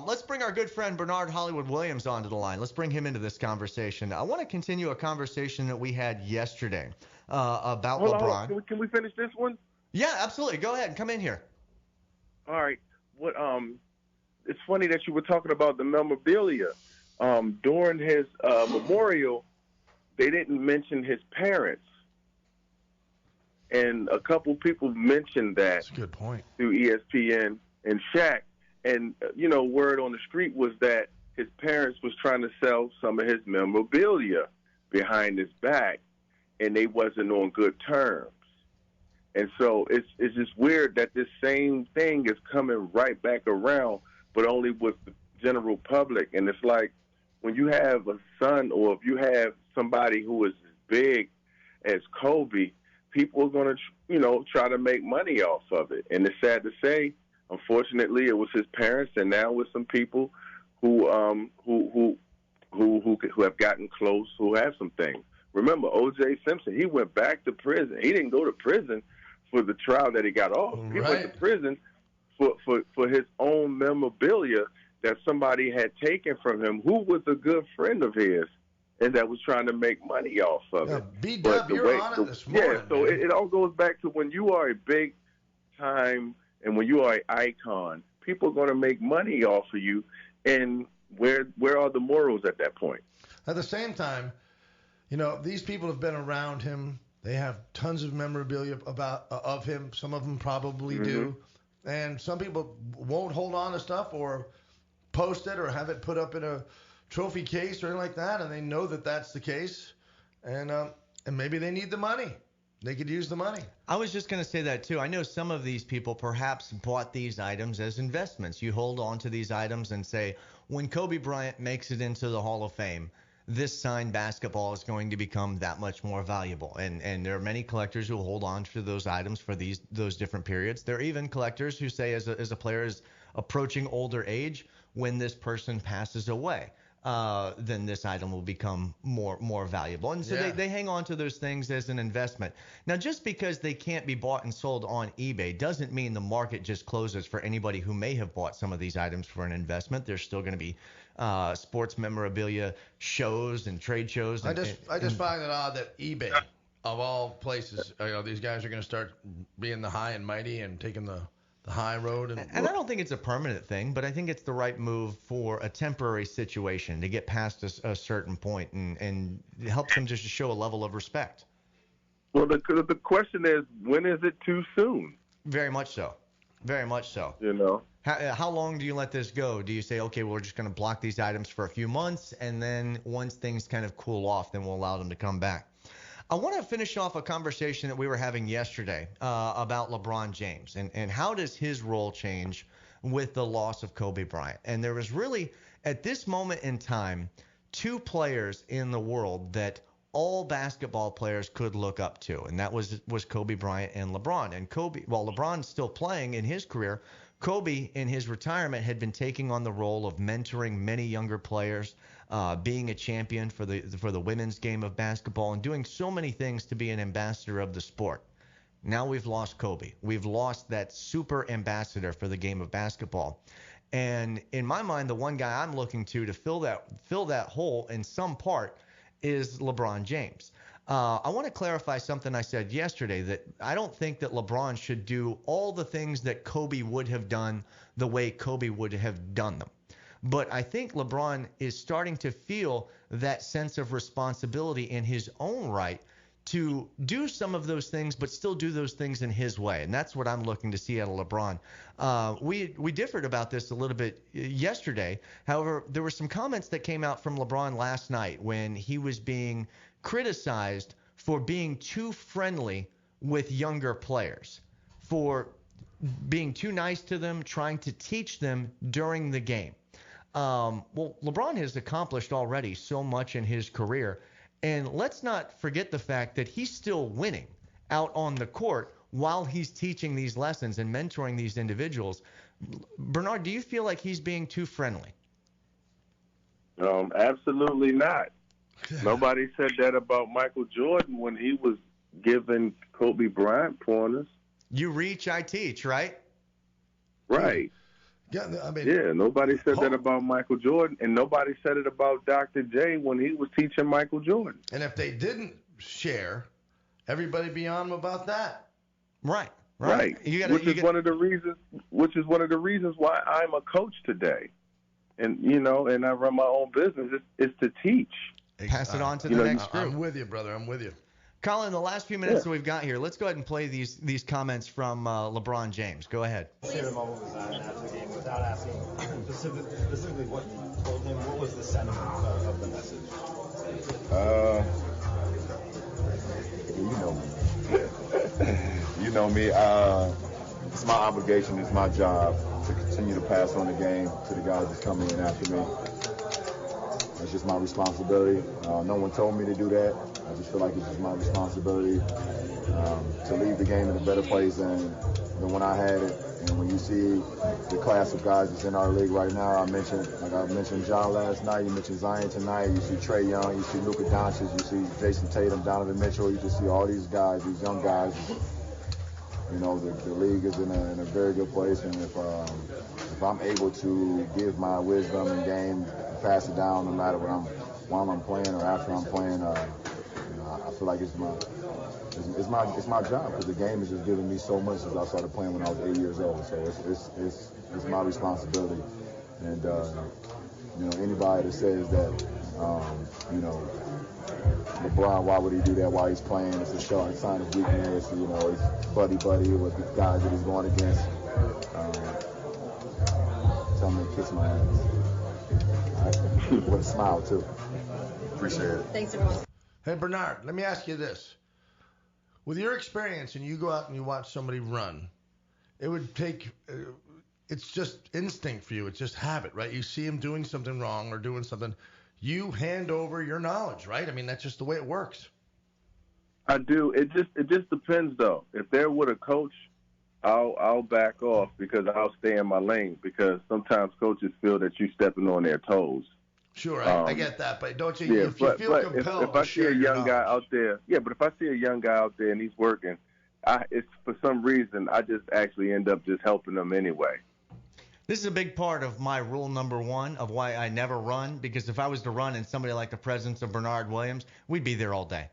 Let's bring our good friend Bernard Hollywood Williams onto the line. Let's bring him into this conversation. I want to continue a conversation that we had yesterday about Hold on, hold LeBron. on. Can we finish this one? Yeah, absolutely. Go ahead and come in here. All right. What it's funny that you were talking about the memorabilia. During his memorial, they didn't mention his parents. And a couple people mentioned that. That's a good point. Through ESPN and Shaq. And, word on the street was that his parents was trying to sell some of his memorabilia behind his back, and they wasn't on good terms. And so it's just weird that this same thing is coming right back around, but only with the general public. And it's like when you have a son or if you have somebody who is as big as Kobe, people are going to, try to make money off of it. And it's sad to say, unfortunately, it was his parents, and now with some people who have gotten close, who have some things. Remember, O.J. Simpson, he went back to prison. He didn't go to prison for the trial that he got off. He went to prison for his own memorabilia that somebody had taken from him, who was a good friend of his, and that was trying to make money off of it. B-Dub, you're on it this morning. Yeah, so it all goes back to when you are a big time and when you are an icon, people are going to make money off of you, and where are the morals at that point? At the same time, these people have been around him. They have tons of memorabilia of him. Some of them probably do. And some people won't hold on to stuff or post it or have it put up in a trophy case or anything like that, and they know that that's the case. And maybe they need the money. They could use the money. I was just going to say that, too. I know some of these people perhaps bought these items as investments. You hold on to these items and say, when Kobe Bryant makes it into the Hall of Fame, this signed basketball is going to become that much more valuable. And there are many collectors who hold on to those items for those different periods. There are even collectors who say as a player is approaching older age, when this person passes away, then this item will become more valuable. And so they hang on to those things as an investment. Now, just because they can't be bought and sold on eBay doesn't mean the market just closes for anybody who may have bought some of these items for an investment. There's still going to be sports memorabilia shows and trade shows. I just find it odd that eBay, of all places, these guys are going to start being the high and mighty and taking the high road. And I don't think it's a permanent thing, but I think it's the right move for a temporary situation to get past a certain point, and it helps them just to show a level of respect. Well, the question is, when is it too soon? Very much so. Very much so. How long do you let this go? Do you say, okay, we're just going to block these items for a few months, and then once things kind of cool off, then we'll allow them to come back? I want to finish off a conversation that we were having yesterday about LeBron James and how does his role change with the loss of Kobe Bryant. And there was really, at this moment in time, two players in the world that all basketball players could look up to, and that was Kobe Bryant and LeBron. And LeBron's still playing in his career. Kobe, in his retirement, had been taking on the role of mentoring many younger players, being a champion for the women's game of basketball, and doing so many things to be an ambassador of the sport. Now we've lost Kobe. We've lost that super ambassador for the game of basketball. And in my mind, the one guy I'm looking to fill that hole in some part is LeBron James. I want to clarify something I said yesterday, that I don't think that LeBron should do all the things that Kobe would have done the way Kobe would have done them. But I think LeBron is starting to feel that sense of responsibility in his own right to do some of those things, but still do those things in his way. And that's what I'm looking to see out of LeBron. We differed about this a little bit yesterday. However, there were some comments that came out from LeBron last night when he was being criticized for being too friendly with younger players, for being too nice to them, trying to teach them during the game. Well, LeBron has accomplished already so much in his career. And let's not forget the fact that he's still winning out on the court while he's teaching these lessons and mentoring these individuals. Bernard, do you feel like he's being too friendly? Absolutely not. Nobody said that about Michael Jordan when he was giving Kobe Bryant pointers. You reach, I teach, right? Right. Yeah, I mean, nobody said that about Michael Jordan, and nobody said it about Dr. J when he was teaching Michael Jordan. And if they didn't share, everybody be on them about that. Right. Which is one of the reasons why I'm a coach today, and and I run my own business. It's to teach. Pass it on to the next group. I'm with you, brother. I'm with you. Collin, the last few minutes that we've got here, let's go ahead and play these comments from LeBron James. Go ahead. Share a moment with Zion after the game without asking specifically what you told him. What was the sentiment of the message? You know me. It's my obligation. It's my job to continue to pass on the game to the guys that's coming in after me. It's just my responsibility. No one told me to do that. I just feel like it's just my responsibility to leave the game in a better place than when I had it. And when you see the class of guys that's in our league right now, I mentioned John last night, you mentioned Zion tonight, you see Trae Young, you see Luka Doncic, you see Jason Tatum, Donovan Mitchell, you just see all these guys, these young guys. The league is in a very good place, and if I'm able to give my wisdom and game, pass it down, no matter while I'm playing or after I'm playing, I feel like it's my job, because the game has just given me so much since I started playing when I was 8 years old. So it's my responsibility, and anybody that says that LeBron, why would he do that while he's playing? It's a sign of weakness. He's buddy with the guys that he's going against. Tell him to kiss my ass. Right? With a smile, too. Appreciate it. Thanks, everyone. Hey, Bernard, let me ask you this. With your experience, and you go out and you watch somebody run, it would take, it's just instinct for you. It's just habit, right? You see him doing something wrong or doing something, you hand over your knowledge, right? I mean, that's just the way it works. I do. It just depends, though. If they're with a coach, I'll back off because I'll stay in my lane, because sometimes coaches feel that you're stepping on their toes. Sure, I get that, but don't you? If you feel compelled, if I see a young guy out there, but if I see a young guy out there and he's working, it's for some reason I just actually end up just helping him anyway. This is a big part of my rule number one of why I never run, because if I was to run in somebody like the presence of Bernard Williams, we'd be there all day.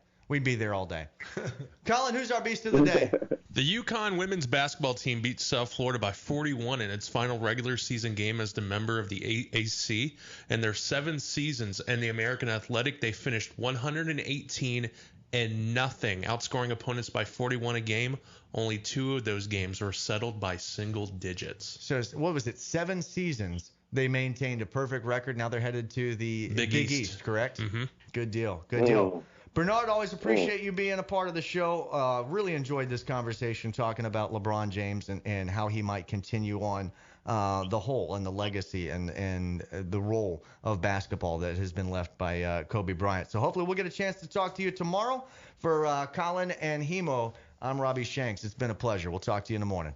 Collin, who's our beast of the day? The UConn women's basketball team beat South Florida by 41 in its final regular season game as the member of the AAC. In their 7 seasons in the American Athletic, they finished 118-0, outscoring opponents by 41 a game. Only 2 of those games were settled by single digits. So what was it, 7 seasons? They maintained a perfect record. Now they're headed to the Big East, correct? Mm-hmm. Good deal. Good deal. Bernard, always appreciate you being a part of the show. Really enjoyed this conversation talking about LeBron James and how he might continue on the whole and the legacy and the role of basketball that has been left by Kobe Bryant. So hopefully we'll get a chance to talk to you tomorrow. For Collin and Hemo, I'm Robbie Shanks. It's been a pleasure. We'll talk to you in the morning.